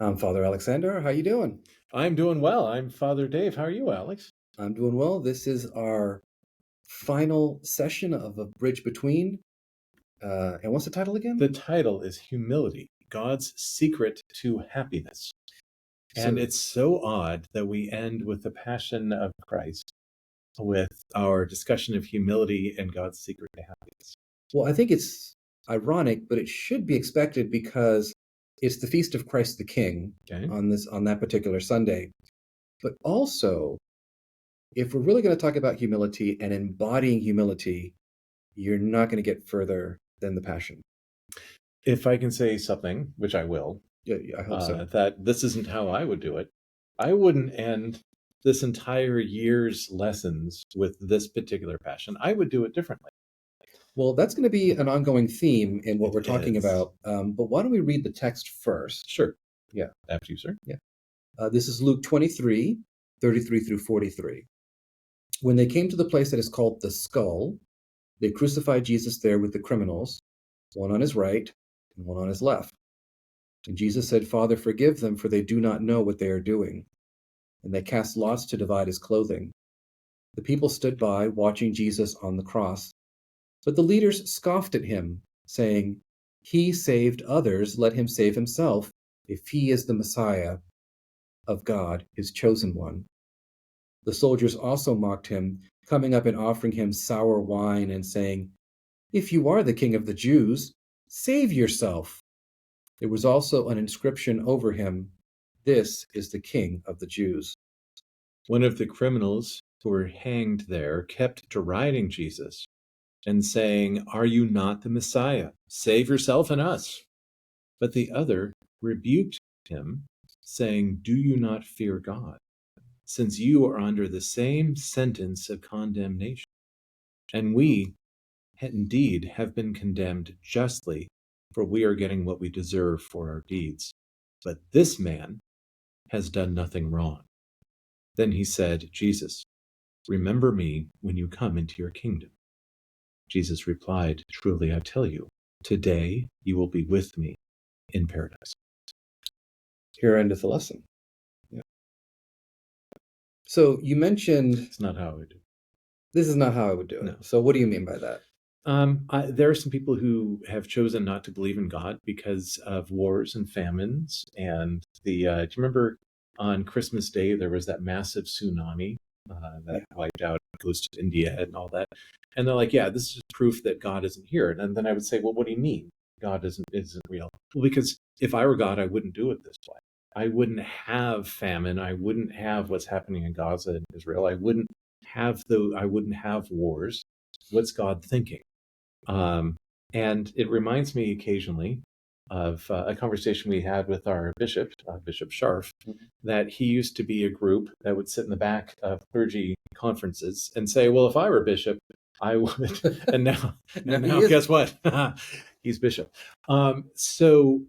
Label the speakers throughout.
Speaker 1: I'm Father Alexander. How you doing?
Speaker 2: I'm doing well. I'm Father Dave. How are you, Alex?
Speaker 1: I'm doing well. This is our final session of A Bridge Between. And what's the title
Speaker 2: The
Speaker 1: again?
Speaker 2: title is Humility, God's Secret to Happiness. And
Speaker 1: So,
Speaker 2: it's so odd that we end with the Passion of Christ with our discussion of humility and God's secret to happiness.
Speaker 1: well, I think it's ironic, but it should be expected because it's the feast of Christ the King
Speaker 2: Okay.
Speaker 1: on that particular Sunday. But also, if we're really going to talk about humility and embodying humility, you're not going to get further than the Passion.
Speaker 2: If I can say something, which I will,
Speaker 1: Yeah, I hope so.
Speaker 2: that this isn't how I would do it, I wouldn't end this entire year's lessons with this particular passion. I would do it differently.
Speaker 1: Well, that's going to be an ongoing theme in what
Speaker 2: It
Speaker 1: we're talking
Speaker 2: is.
Speaker 1: about. But why don't we read the text first?
Speaker 2: Sure.
Speaker 1: Yeah,
Speaker 2: After you, sir.
Speaker 1: yeah. This is Luke 23, 33 through 43. When they came to the place that is called the Skull, they crucified Jesus there with the criminals, one on his right and one on his left. And Jesus said, Father, forgive them, for they do not know what they are doing. And they cast lots to divide his clothing. The people stood by, watching Jesus on the cross. But the leaders scoffed at him, saying, He saved others, let him save himself, if he is the Messiah of God, his chosen one. The soldiers also mocked him, coming up and offering him sour wine and saying, If you are the king of the Jews, save yourself. There was also an inscription over him, This is the King of the Jews.
Speaker 2: One of the criminals who were hanged there kept deriding Jesus and saying, Are you not the Messiah? Save yourself and us. But the other rebuked him, saying, Do you not fear God, since you are under the same sentence of condemnation? And we, indeed, have been condemned justly, for we are getting what we deserve for our deeds. But this man has done nothing wrong. Then he said, Jesus, remember me when you come into your kingdom. Jesus replied, Truly I tell you, today you will be with me in paradise.
Speaker 1: Here endeth the lesson. Yeah. So you mentioned
Speaker 2: It's not how I would do.
Speaker 1: this is not how I would do it.
Speaker 2: No.
Speaker 1: So what do you mean by that?
Speaker 2: There are some people who have chosen not to believe in God because of wars and famines. And do you remember on Christmas Day there was that massive tsunami that
Speaker 1: Yeah.
Speaker 2: wiped out coast of India and all that? And they're like, yeah, this is just proof that God isn't here. And then I would say, well, what do you mean God isn't real? Well, because if I were God, I wouldn't do it this way. I wouldn't have famine. I wouldn't have what's happening in Gaza and Israel. I wouldn't have wars. What's God thinking? Um, and it reminds me occasionally of a conversation we had with our bishop, Bishop Scharf,
Speaker 1: Mhm.
Speaker 2: that he used to be a group that would sit in the back of clergy conferences and say, "Well, if I were bishop, I would." And now,
Speaker 1: Now
Speaker 2: and
Speaker 1: he
Speaker 2: now,
Speaker 1: is.
Speaker 2: guess what? He's bishop. So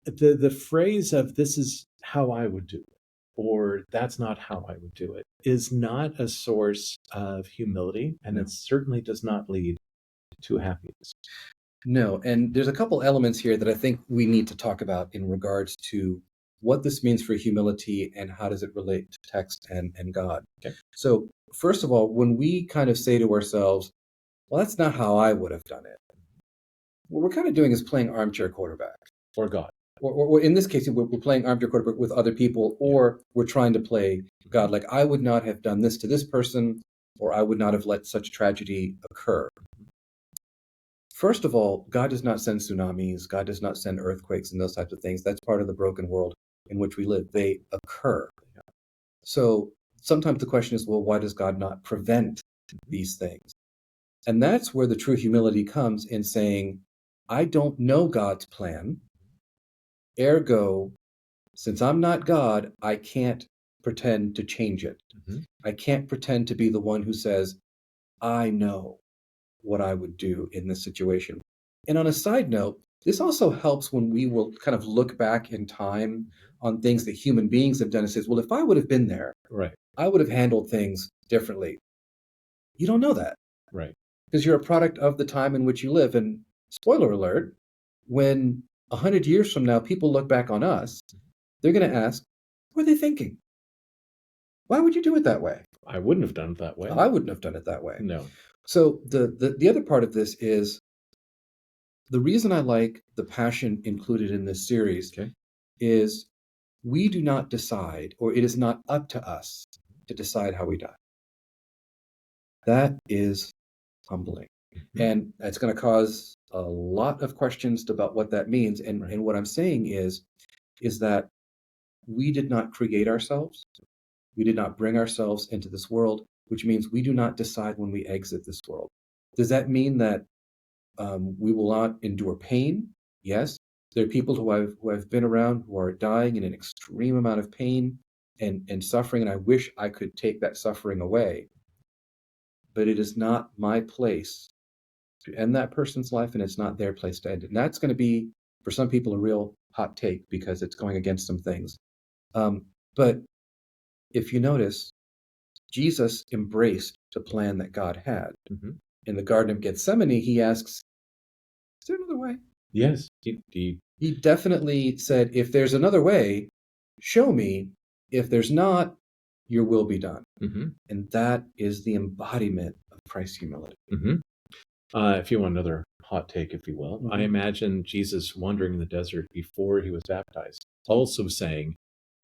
Speaker 2: the phrase of "this is how I would do it," or "that's not how I would do it," is not a source of humility, and it
Speaker 1: No.
Speaker 2: certainly does not lead to happiness.
Speaker 1: No, and there's a couple elements here that I think we need to talk about in regards to what this means for humility and how does it relate to text and God.
Speaker 2: Okay.
Speaker 1: So, first of all, when we kind of say to ourselves, well, that's not how I would have done it, what we're kind of doing is playing armchair quarterback.
Speaker 2: Or God.
Speaker 1: Or in this case, we're playing armchair quarterback with other people,
Speaker 2: Yeah.
Speaker 1: or we're trying to play God. Like, I would not have done this to this person, or I would not have let such tragedy occur. First of all, God does not send tsunamis. God does not send earthquakes and those types of things. That's part of the broken world in which we live. They occur. So sometimes the question is, well, why does God not prevent these things? And that's where the true humility comes in saying, I don't know God's plan. Ergo, since I'm not God, I can't pretend to change it.
Speaker 2: Mm-hmm.
Speaker 1: I can't pretend to be the one who says, I know what I would do in this situation. And on a side note, this also helps when we will kind of look back in time on things that human beings have done and says, well, if I would have been there,
Speaker 2: Right.
Speaker 1: I would have handled things differently. You don't know that
Speaker 2: Right.
Speaker 1: because you're a product of the time in which you live. And spoiler alert, when 100 years from now, people look back on us, they're going to ask, what are they thinking? Why would you do it that way?
Speaker 2: I wouldn't have done it that way.
Speaker 1: I wouldn't have done it that way.
Speaker 2: No.
Speaker 1: So the other part of this is the reason I like the passion included in this series is we do not decide, or it is not up to us to decide how we die. That is humbling. And it's going to cause a lot of questions about what that means. And what I'm saying is that we did not create ourselves. We did not bring ourselves into this world, which means we do not decide when we exit this world. Does that mean that we will not endure pain? Yes. There are people who I've been around who are dying in an extreme amount of pain and suffering, and I wish I could take that suffering away. But it is not my place to end that person's life, and it's not their place to end it. And that's going to be, for some people, a real hot take because it's going against some things. But if you notice, Jesus embraced the plan that God had. In the Garden of Gethsemane, he asks, is there another way?
Speaker 2: Yes.
Speaker 1: He definitely said, if there's another way, show me. If there's not, your will be done. And that is the embodiment of Christ's humility.
Speaker 2: If you want another hot take, if you will, I imagine Jesus wandering in the desert before he was baptized, also saying,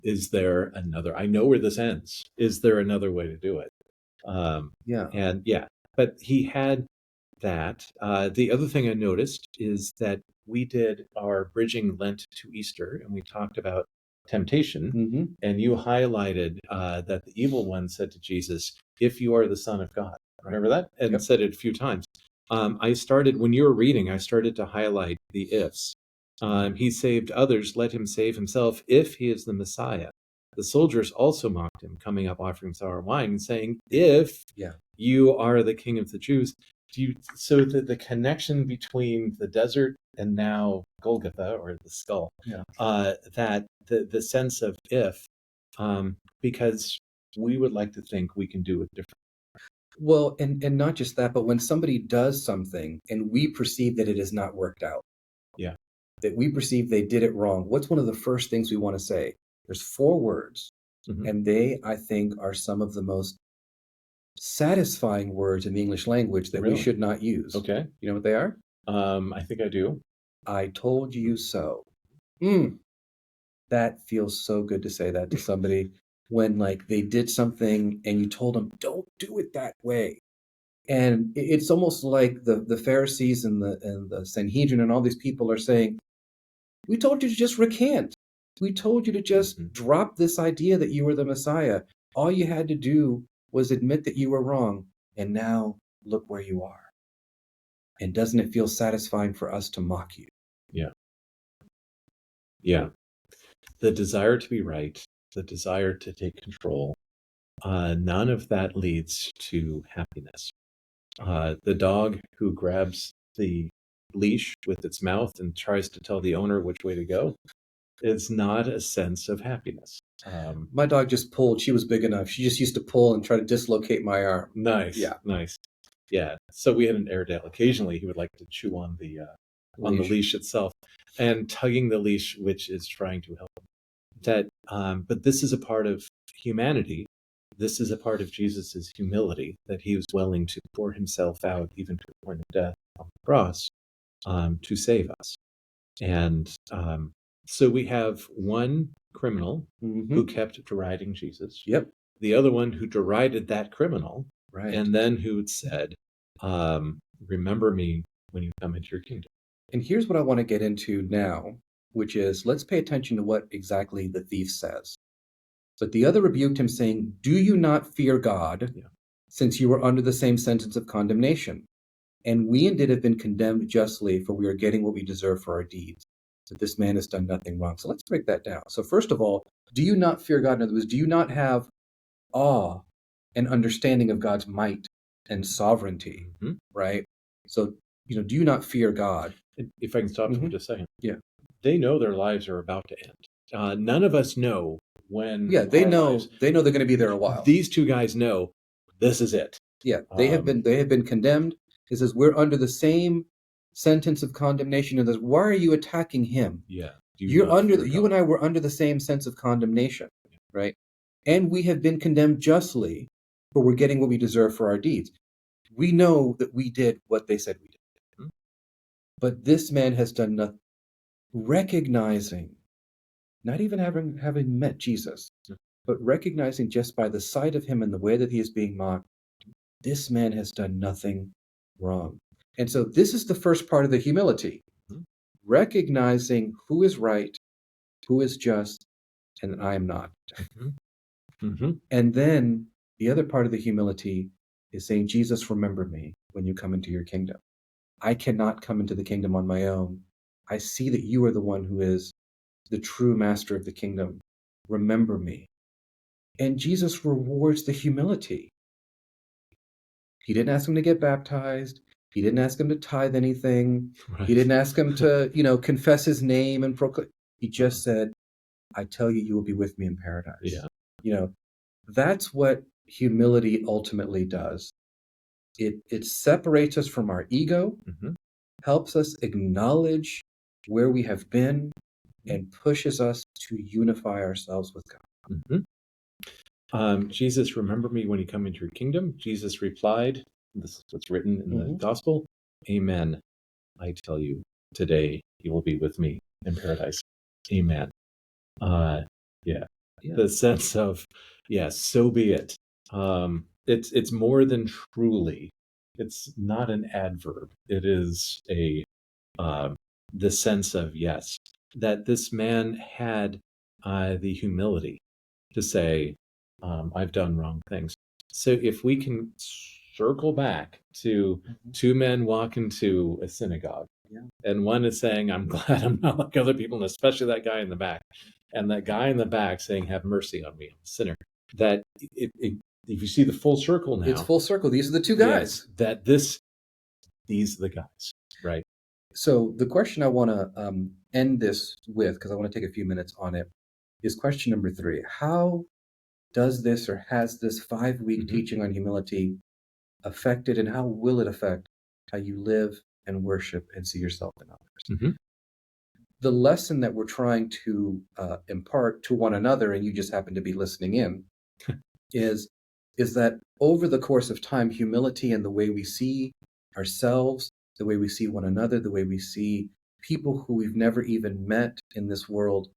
Speaker 2: is there another? I know where this ends. Is there another way to do it? But he had that. The other thing I noticed is that we did our bridging Lent to Easter, and we talked about temptation, and you highlighted that the evil one said to Jesus, if you are the Son of God. Remember that? And said it a few times. I started, when you were reading, I started to highlight the ifs. He saved others, let him save himself if he is the Messiah. The soldiers also mocked him, coming up offering sour wine and saying, if you are the King of the Jews. So the connection between the desert and now Golgotha, or the skull, that the sense of if, because we would like to think we can do it differently.
Speaker 1: Well, and not just that, but when somebody does something and we perceive that it has not worked out, that we perceive they did it wrong, what's one of the first things we want to say? There's 4 words, and they, I think, are some of the most satisfying words in the English language that we should not use.
Speaker 2: Okay.
Speaker 1: You know what they are?
Speaker 2: I think I do.
Speaker 1: I told you so. That feels so good to say that to somebody when like they did something and you told them, don't do it that way. And it's almost like the Pharisees and the Sanhedrin and all these people are saying, we told you to just recant. We told you to just drop this idea that you were the Messiah. All you had to do was admit that you were wrong. And now look where you are. And doesn't it feel satisfying for us to mock you?
Speaker 2: Yeah. The desire to be right, the desire to take control, none of that leads to happiness. The dog who grabs the leash with its mouth and tries to tell the owner which way to go, it's not a sense of happiness.
Speaker 1: My dog just pulled. She was big enough. She just used to pull and try to dislocate my arm.
Speaker 2: Nice. Yeah. So we had an Airedale. Occasionally, he would like to chew on the leash itself and tugging the leash, which is trying to help him. But this is a part of humanity. This is a part of Jesus's humility, that he was willing to pour himself out, even to the point of death on the cross, to save us. And so we have one criminal who kept deriding Jesus. The other one who derided that criminal, and then who said, remember me when you come into your kingdom.
Speaker 1: And here's what I want to get into now, which is, let's pay attention to what exactly the thief says. But the other rebuked him, saying, do you not fear God, since you are under the same sentence of condemnation? And we indeed have been condemned justly, for we are getting what we deserve for our deeds. That this man has done nothing wrong. So let's break that down. So first of all, do you not fear God? In other words, do you not have awe and understanding of God's might and sovereignty, right? So, do you not fear God?
Speaker 2: If I can stop for just a second. They know their lives are about to end. None of us know when.
Speaker 1: They know they're going to be there a while.
Speaker 2: These two guys know this is it.
Speaker 1: They have been condemned. It says we're under the same sentence of condemnation. And why are you attacking him? You're
Speaker 2: not fear
Speaker 1: you
Speaker 2: God.
Speaker 1: and I were under the same sense of condemnation, right? And we have been condemned justly, for we're getting what we deserve for our deeds. We know that we did what they said we did.
Speaker 2: Mhm.
Speaker 1: But this man has done nothing. Recognizing, not even having met Jesus, but recognizing just by the sight of him and the way that he is being mocked, this man has done nothing wrong. And so this is the first part of the humility,
Speaker 2: Mhm.
Speaker 1: recognizing who is right, who is just, and I am not.
Speaker 2: Mhm. Mhm.
Speaker 1: And then the other part of the humility is saying, Jesus, remember me when you come into your kingdom. I cannot come into the kingdom on my own. I see that you are the one who is the true master of the kingdom. Remember me. And Jesus rewards the humility. He didn't ask him to get baptized. He didn't ask him to tithe anything. He
Speaker 2: Right.
Speaker 1: didn't ask him to, confess his name and proclaim. He just said, I tell you, you will be with me in paradise.
Speaker 2: Yeah.
Speaker 1: That's what humility ultimately does. It separates us from our ego,
Speaker 2: Mhm.
Speaker 1: helps us acknowledge where we have been, and pushes us to unify ourselves with God.
Speaker 2: Mhm. Jesus, remember me when you come into your kingdom. Jesus replied, this is what's written in the
Speaker 1: Mhm.
Speaker 2: gospel, Amen. I tell you, today you will be with me in paradise. Amen. Uh, yeah.
Speaker 1: Yeah.
Speaker 2: The sense of, yes, so be it. It's more than truly. It's not an adverb. It is uh, the sense of, yes, that this man had the humility to say, I've done wrong things. So if we can circle back to two men walk into a synagogue,
Speaker 1: Yeah.
Speaker 2: and one is saying, I'm glad I'm not like other people, and especially that guy in the back, and that guy in the back saying, have mercy on me, I'm a sinner. That if you see the full circle
Speaker 1: It's
Speaker 2: now,
Speaker 1: full circle. These are the two
Speaker 2: yes,
Speaker 1: guys.
Speaker 2: that these are the guys, right?
Speaker 1: So the question I want to end this with, because I want to take a few minutes on it, is question number 3. How does this or has this 5-week
Speaker 2: Mhm.
Speaker 1: teaching on humility affected, and how will it affect how you live and worship and see yourself in others?
Speaker 2: Mhm.
Speaker 1: The lesson that we're trying to impart to one another, and you just happen to be listening in, is that over the course of time, humility and the way we see ourselves, the way we see one another, the way we see people who we've never even met in this world,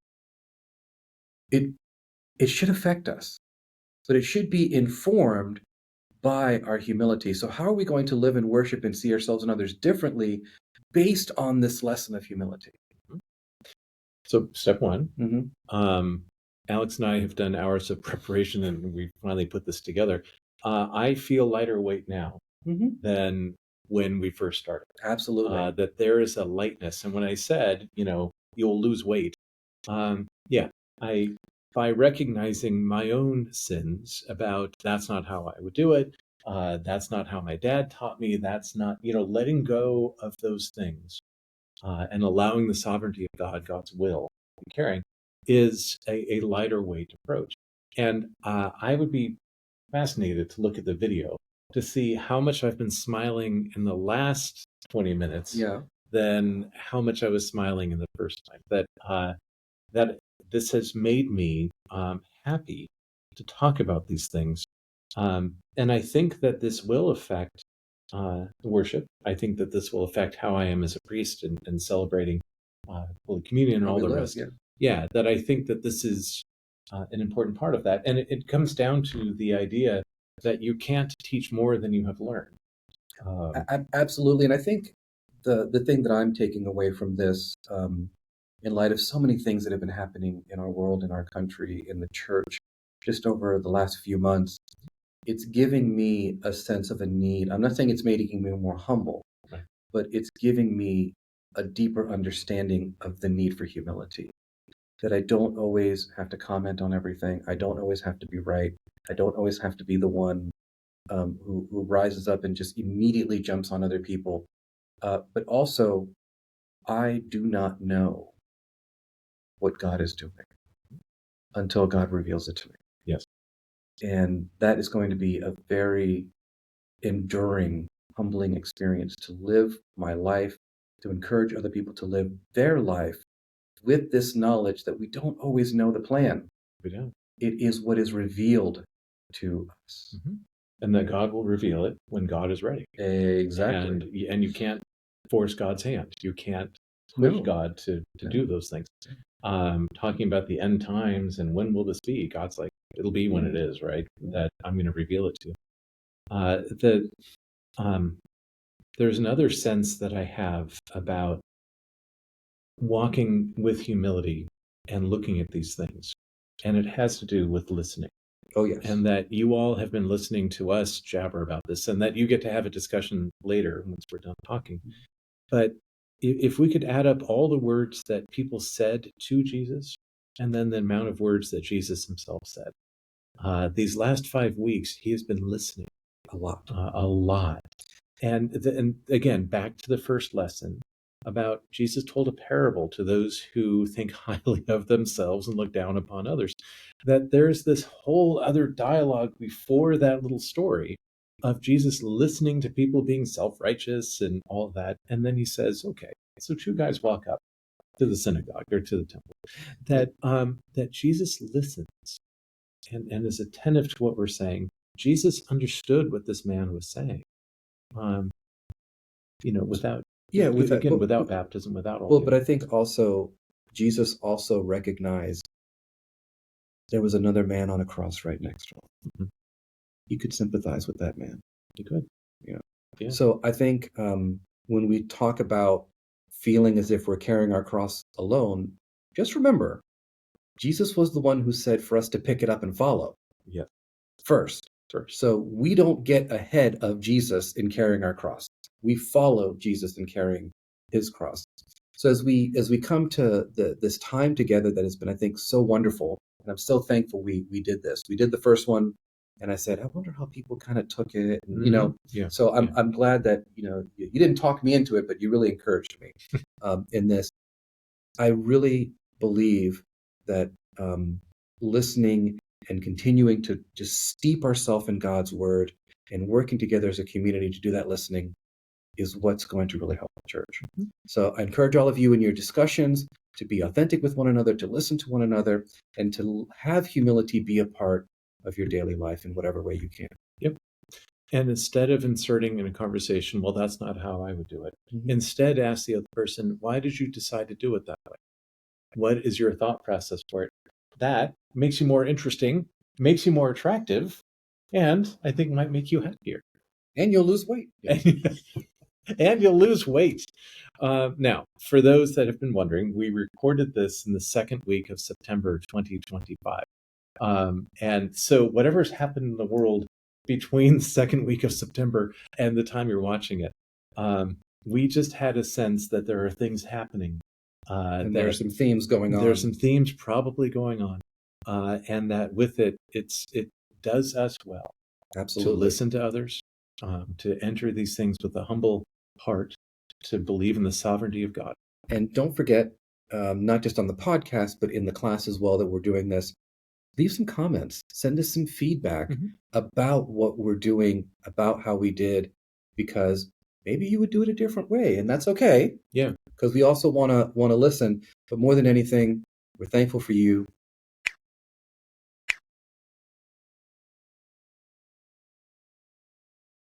Speaker 1: it it should affect us, but it should be informed by our humility. So how are we going to live and worship and see ourselves and others differently based on this lesson of humility?
Speaker 2: So step one,
Speaker 1: Mm-hmm.
Speaker 2: Alex and I have done hours of preparation, and we finally put this together. I feel lighter weight now
Speaker 1: Mm-hmm.
Speaker 2: than when we first started.
Speaker 1: Absolutely.
Speaker 2: That there is a lightness, and when I said, you'll lose weight, yeah, I by recognizing my own sins about that's not how I would do it. That's not how my dad taught me. That's not, letting go of those things and allowing the sovereignty of God, God's will, and caring is a lighter weight approach. And I would be fascinated to look at the video to see how much I've been smiling in the last 20 minutes
Speaker 1: Yeah.
Speaker 2: than how much I was smiling in the first time. That this has made me happy to talk about these things. And I think that this will affect worship. I think that this will affect how I am as a priest and celebrating Holy Communion and
Speaker 1: How
Speaker 2: all
Speaker 1: we
Speaker 2: the
Speaker 1: live.
Speaker 2: rest.
Speaker 1: Yeah.
Speaker 2: Yeah, that I think that this is an important part of that. And it comes down to the idea that you can't teach more than you have learned.
Speaker 1: Absolutely. And I think the thing that I'm taking away from this, in light of so many things that have been happening in our world, in our country, in the church, just over the last few months, it's giving me a sense of a need. I'm not saying it's making me more humble,
Speaker 2: Right.
Speaker 1: but it's giving me a deeper understanding of the need for humility. That I don't always have to comment on everything. I don't always have to be right. I don't always have to be the one who rises up and just immediately jumps on other people. But also, I do not know what God is doing until God reveals it to me.
Speaker 2: Yes.
Speaker 1: And that is going to be a very enduring, humbling experience to live my life, to encourage other people to live their life with this knowledge that we don't always know the plan.
Speaker 2: We don't.
Speaker 1: It is what is revealed to us.
Speaker 2: Mm-hmm. And that God will reveal it when God is ready.
Speaker 1: Exactly.
Speaker 2: And you can't force God's hand. You can't push God to do those things. Talking about the end times and when will this be? God's like, it'll be when it is, right? That I'm going to reveal it to you. There's another sense that I have about walking with humility and looking at these things. And it has to do with listening.
Speaker 1: Oh, yes.
Speaker 2: And that you all have been listening to us jabber about this, and that you get to have a discussion later once we're done talking. But if we could add up all the words that people said to Jesus, and then the amount of words that Jesus himself said, these last 5 weeks, he has been listening
Speaker 1: A lot.
Speaker 2: A lot. And again, back to the first lesson about Jesus told a parable to those who think highly of themselves and look down upon others, that there's this whole other dialogue before that little story of Jesus listening to people being self-righteous and all of that. And then he says, okay, so 2 guys walk up to the synagogue or to the temple, that Jesus listens and is attentive to what we're saying. Jesus understood what this man was saying. Without baptism, without all.
Speaker 1: But I think also Jesus also recognized there was another man on a cross right next to him.
Speaker 2: Mm-hmm.
Speaker 1: He could sympathize with that man.
Speaker 2: He could.
Speaker 1: Yeah. So I think when we talk about feeling as if we're carrying our cross alone, just remember, Jesus was the one who said for us to pick it up and follow.
Speaker 2: Yeah.
Speaker 1: First. So we don't get ahead of Jesus in carrying our cross. We follow Jesus in carrying his cross. So as we come to this time together that has been, I think, so wonderful, and I'm so thankful we did this. We did the first one, and I said, I wonder how people kind of took it, and, So I'm glad that you didn't talk me into it, but you really encouraged me in this. I really believe that listening and continuing to just steep ourselves in God's word and working together as a community to do that listening is what's going to really help the church. Mm-hmm. So I encourage all of you in your discussions to be authentic with one another, to listen to one another, and to have humility be a part of your daily life in whatever way you can.
Speaker 2: Yep. And instead of inserting in a conversation, well, that's not how I would do it. Mm-hmm. Instead, ask the other person, why did you decide to do it that way? What is your thought process for it? That makes you more interesting, makes you more attractive, and I think might make you happier.
Speaker 1: And you'll lose weight.
Speaker 2: And you'll lose weight. Now, for those that have been wondering, we recorded this in the second week of September 2025. And so whatever's happened in the world between the second week of September and the time you're watching it, we just had a sense that there are things happening.
Speaker 1: And there are some themes going on.
Speaker 2: There are some themes probably going on. And that with it does us well.
Speaker 1: Absolutely.
Speaker 2: To listen to others, to enter these things with a humble heart, to believe in the sovereignty of God.
Speaker 1: And don't forget, not just on the podcast, but in the class as well that we're doing this, leave some comments, send us some feedback about what we're doing, about how we did, because maybe you would do it a different way, and that's okay.
Speaker 2: Yeah.
Speaker 1: Because we also want to listen, but more than anything, we're thankful for you.